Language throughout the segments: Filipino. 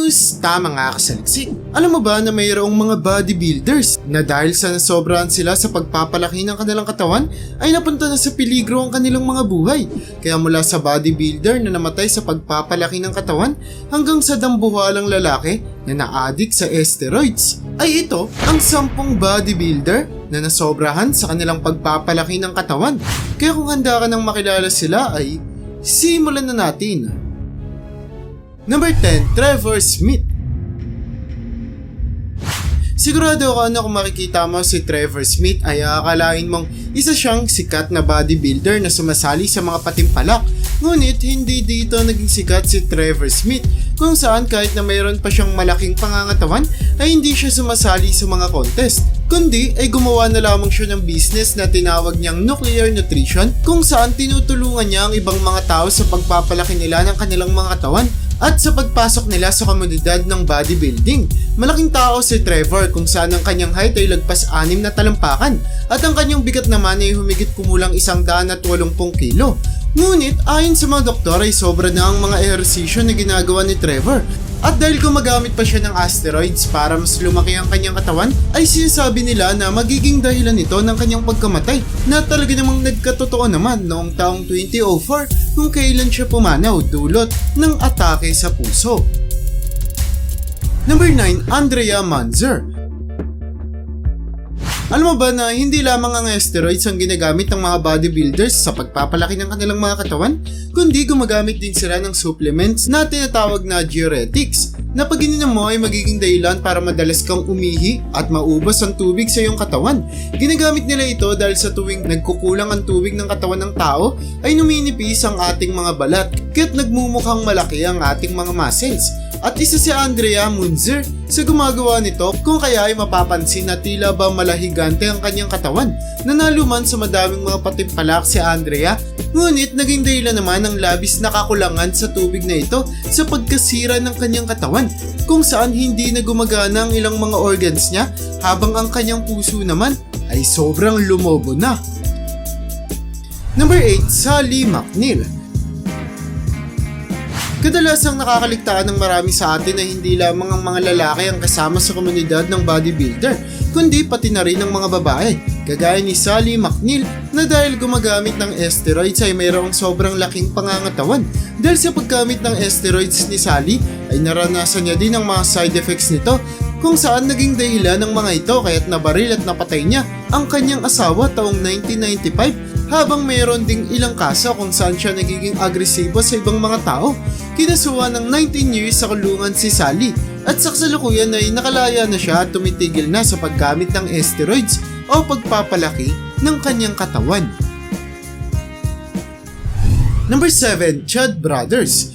Kumusta mga kasaliksik? Alam mo ba na mayroong mga bodybuilders na dahil sa nasobrahan sila sa pagpapalaki ng kanilang katawan ay napunta na sa peligro ang kanilang mga buhay. Kaya mula sa bodybuilder na namatay sa pagpapalaki ng katawan hanggang sa dambuhalang lalaki na na-addict sa steroids, ay ito ang 10 bodybuilder na nasobrahan sa kanilang pagpapalaki ng katawan. Kaya kung handa ka nang makilala sila ay simulan na natin. Number 10, Trevor Smith. Sigurado ako na kung makikita mo si Trevor Smith ay akalain mong isa siyang sikat na bodybuilder na sumasali sa mga patimpalak. Ngunit hindi dito naging sikat si Trevor Smith kung saan kahit na mayroon pa siyang malaking pangangatawan ay hindi siya sumasali sa mga contest. Kundi ay gumawa na lamang siya ng business na tinawag niyang Nuclear Nutrition kung saan tinutulungan niya ang ibang mga tao sa pagpapalaki nila ng kanilang mga katawan at sa pagpasok nila sa komunidad ng bodybuilding. Malaking tao si Trevor kung saan ang kanyang height ay lagpas 6 na talampakan at ang kanyang bigat naman ay humigit kumulang 180 kilo. Ngunit ayon sa mga doktor ay sobra na ang mga ehersisyo na ginagawa ni Trevor. At dahil gumagamit pa siya ng steroids para mas lumaki ang kanyang katawan, ay sinasabi nila na magiging dahilan ito ng kanyang pagkamatay na talaga namang nagkatotoo naman noong taong 2004 kung kailan siya pumanaw dulot ng atake sa puso. Number 9, Andrea Manzer. Alam mo ba na hindi lamang ang steroids ang ginagamit ng mga bodybuilders sa pagpapalaki ng kanilang mga katawan, kundi gumagamit din sila ng supplements na tinatawag na diuretics na pag ininom mo ay magiging dahilan para madalas kang umihi at maubos ang tubig sa iyong katawan. Ginagamit nila ito dahil sa tuwing nagkukulang ang tubig ng katawan ng tao ay numinipis ang ating mga balat kaya't nagmumukhang malaki ang ating mga muscles. At isa si Andrea Munzer sa gumagawa nito kung kaya ay mapapansin na tila ba malahigante ang kanyang katawan. Nanalo man sa madaming mga patimpalak si Andrea, ngunit naging dahilan naman ang labis na kakulangan sa tubig na ito sa pagkasira ng kanyang katawan kung saan hindi na gumagana ang ilang mga organs niya habang ang kanyang puso naman ay sobrang lumobo na. Number 8, Sally McNeil. Kadalasang nakakaligtaan ng marami sa atin na hindi lamang ang mga lalaki ang kasama sa komunidad ng bodybuilder, kundi pati na rin ang mga babae. Kagaya ni Sally McNeil na dahil gumagamit ng steroids ay mayroong sobrang laking pangangatawan. Dahil sa paggamit ng steroids ni Sally ay naranasan niya din ang mga side effects nito kung saan naging dahilan ng mga ito kaya't nabaril at napatay niya ang kanyang asawa taong 1995 habang mayroon ding ilang kaso kung saan siya nagiging agresibo sa ibang mga tao. Kinasuhan ng 19 years sa kulungan si Sally at sa kasalukuyan ay nakalaya na siya at tumitigil na sa paggamit ng steroids o pagpapalaki ng kanyang katawan. Number 7, Chad Brothers.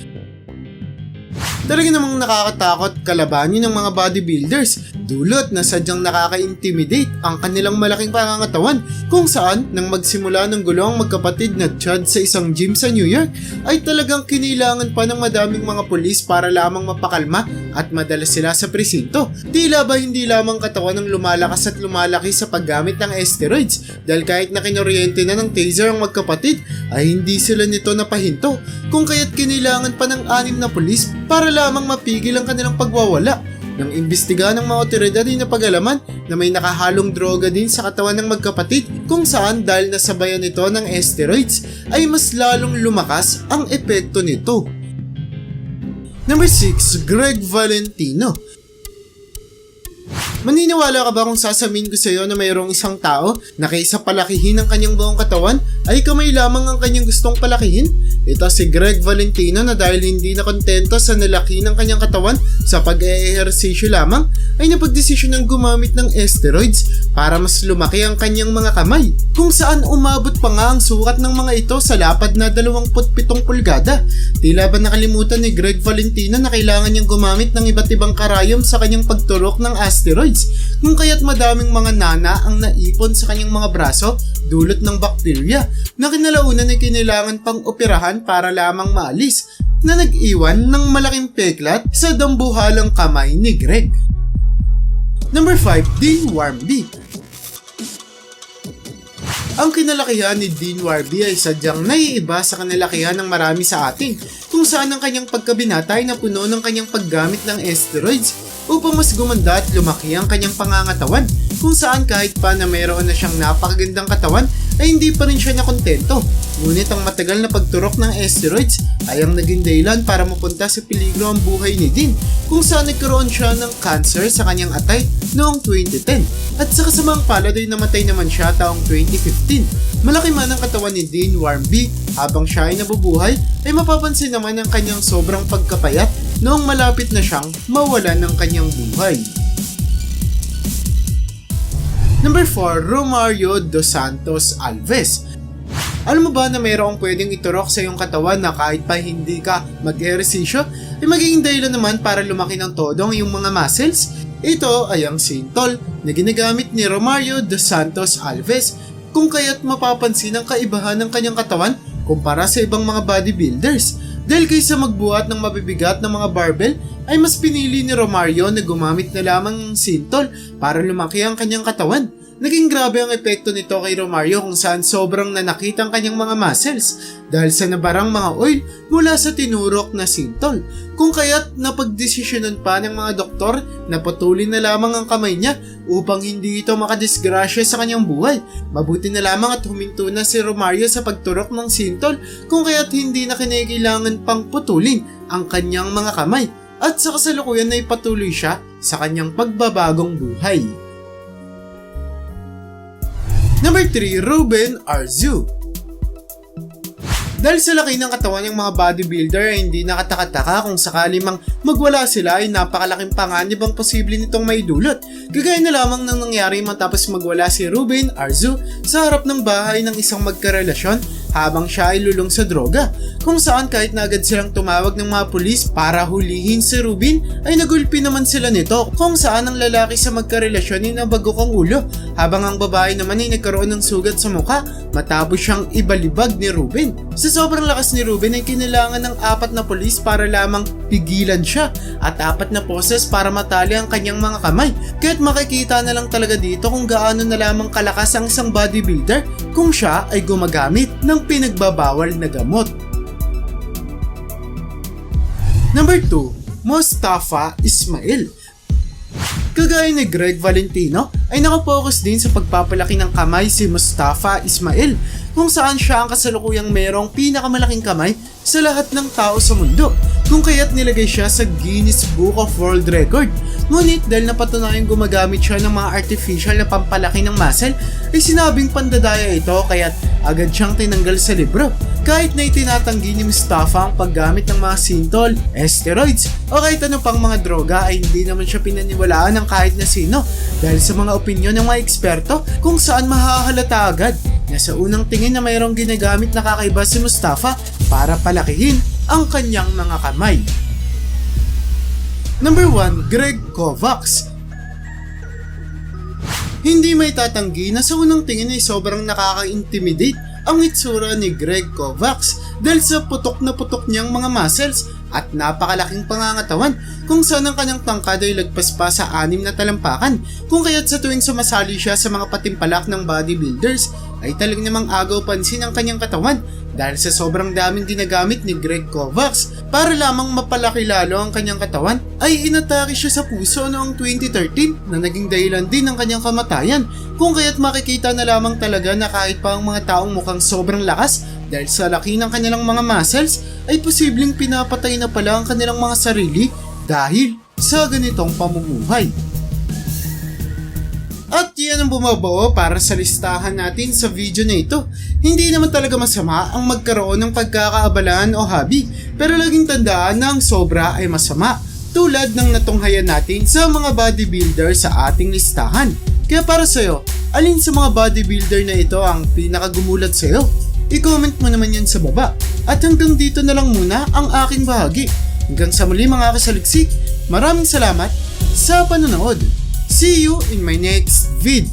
Talaga namang nakakatakot kalabanin ng mga bodybuilders dulot na sadyang nakaka-intimidate ang kanilang malaking pangangatawan kung saan nang magsimula ng gulo ang magkapatid na Chad sa isang gym sa New York ay talagang kinilangan pa ng madaming mga pulis para lamang mapakalma at madala sila sa presinto. Tila ba hindi lamang katawan ng lumalakas at lumalaki sa paggamit ng steroids dahil kahit na kinoryente na ng taser ang magkapatid ay hindi sila nito napahinto kung kaya't kinilangan pa ng 6 na pulis para lamang mapigil ang kanilang pagwawala. Nang imbestiga ng mga otoridad ay napag-alaman na may nakahalong droga din sa katawan ng magkapatid kung saan dahil nasabayan nito ng steroids ay mas lalong lumakas ang epekto nito. Number 6, Greg Valentino. Maniniwala ka ba kung sasabihin ko sa iyo na mayroong isang tao na kaysa palakihin ang kanyang buong katawan ay kamay lamang ang kanyang gustong palakihin? Ito si Greg Valentino na dahil hindi na kontento sa nalaki ng kanyang katawan sa pag-ehersisyo lamang ay napagdesisyon ng gumamit ng steroids para mas lumaki ang kanyang mga kamay kung saan umabot pa nga ang sukat ng mga ito sa lapad na 27 pulgada. Tila ba nakalimutan ni Greg Valentino na kailangan niyang gumamit ng iba't ibang karayom sa kanyang pagturok ng steroids kung kaya't madaming mga nana ang naipon sa kanyang mga braso dulot ng bakterya na kinalaunan ay kinailangan pang operahan para lamang maalis na nag-iwan ng malaking peklat sa dambuhalang kamay ni Greg. Number 5, Dean Warmby. Ang kinalakihan ni Dean Warby ay sadyang naiiba sa kinalakihan ng marami sa atin, kung saan ang kanyang pagkabinatay na puno ng kanyang paggamit ng steroids upang mas gumanda at lumaki ang kanyang pangangatawan, kung saan kahit pa na mayroon na siyang napakagandang katawan ay hindi pa rin siya nakontento. Ngunit ang matagal na pagturok ng steroids ay ang naging dahilan para mapunta sa peligro ang buhay ni Dean, kung saan nagkaroon siya ng cancer sa kanyang atay noong 2010 at sa kasamang palad ay namatay naman siya taong 2015. Malaki man ang katawan ni Dean Warby habang siya ay nabubuhay ay mapapansin naman ang kanyang sobrang pagkapayat noong malapit na siyang mawalan ng kanyang buhay. Number 4, Romario Dos Santos Alves. Alam mo ba na mayroong pwedeng iturok sa iyong katawan na kahit pa hindi ka mag-ehersisyo ay magiging dahilan naman para lumaki ng todo ang iyong mga muscles? Ito ay ang Synthol na ginagamit ni Romario Dos Santos Alves, kung kaya't mapapansin ang kaibahan ng kanyang katawan kumpara sa ibang mga bodybuilders. Dahil kaysa magbuhat ng mabibigat na mga barbell ay mas pinili ni Romario na gumamit na lamang ng Synthol para lumaki ang kanyang katawan. Naging grabe ang epekto nito kay Romario, kung saan sobrang nanakit ang kanyang mga muscles dahil sa nabarang mga oil mula sa tinurok na Synthol. Kung kaya't napagdesisyonan pa ng mga doktor na putulin na lamang ang kamay niya upang hindi ito makadisgrasya sa kanyang buhay. Mabuti na lamang at huminto na si Romario sa pagturok ng Synthol, kung kaya't hindi na kinakailangan pang putulin ang kanyang mga kamay, at sa kasalukuyan ay patuloy siya sa kanyang pagbabagong buhay. Number 3, Ruben Arzu. Dahil sa laki ng katawan ng mga bodybuilder ay hindi nakataka-taka kung sakali mang magwala sila ay napakalaking panganib ang posible nitong maidulot. Kagaya na lamang ng nangyari matapos magwala si Ruben Arzu sa harap ng bahay ng isang magkarelasyon habang siya ay lulong sa droga, kung saan kahit na agad silang tumawag ng mga pulis para hulihin si Ruben ay nagulpi naman sila nito, kung saan ang lalaki sa magkarelasyon ay nabagok ang ulo habang ang babae naman ay nagkaroon ng sugat sa mukha matapos siyang ibalibag ni Ruben. Sa sobrang lakas ni Ruben ay kinailangan ng 4 na pulis para lamang pigilan siya at 4 na poses para matali ang kanyang mga kamay, kaya't makikita na lang talaga dito kung gaano na lamang kalakas ang isang bodybuilder kung siya ay gumagamit ng pinagbabawal na gamot. Number 2, Mustafa Ismail. Kagaya ni Greg Valentino ay nakapokus din sa pagpapalaki ng kamay si Mustafa Ismail, kung saan siya ang kasalukuyang merong pinakamalaking kamay sa lahat ng tao sa mundo, kung kaya't nilagay siya sa Guinness Book of World Record. Ngunit dahil napatunayang gumagamit siya ng mga artificial na pampalaki ng muscle ay sinabing pandadaya ito, kaya't agad siyang tinanggal sa libro. Kahit na itinatanggi ni Mustafa ang paggamit ng mga Synthol, steroids o kahit ano pang mga droga ay hindi naman siya pinaniwalaan ng kahit na sino dahil sa mga opinyon ng mga eksperto, kung saan mahahalata agad na sa unang tingin na mayroong ginagamit na kakaiba si Mustafa para palakihin ang kanyang mga kamay. Number 1, Greg Kovacs. Hindi may tatanggi na sa unang tingin ay sobrang nakaka-intimidate ang itsura ni Greg Kovacs dahil sa putok na putok niyang mga muscles at napakalaking pangangatawan, kung saan ang kanyang tangkad ay lagpas pa sa 6 na talampakan, kung kaya't sa tuwing sumasali siya sa mga patimpalak ng bodybuilders ay talagang namang agaw pansin ang kanyang katawan dahil sa sobrang daming ginagamit ni Greg Kovacs para lamang mapalaki lalo ang kanyang katawan ay inatake siya sa puso noong 2013 na naging dahilan din ng kanyang kamatayan, kung kaya't makikita na lamang talaga na kahit pa ang mga taong mukhang sobrang lakas dahil sa laki ng kanilang mga muscles ay posibleng pinapatay na pala ang kanilang mga sarili dahil sa ganitong pamumuhay. At yan ang bumabuo para sa listahan natin sa video na ito. Hindi naman talaga masama ang magkaroon ng pagkakaabalaan o hobby, pero laging tandaan na ang sobra ay masama, tulad ng natunghayan natin sa mga bodybuilder sa ating listahan. Kaya para sa'yo, alin sa mga bodybuilder na ito ang pinakagumulat sa'yo? I-comment mo naman yan sa baba. At hanggang dito na lang muna ang aking bahagi. Hanggang sa muli mga kasaliksik, maraming salamat sa panonood. See you in my next vid.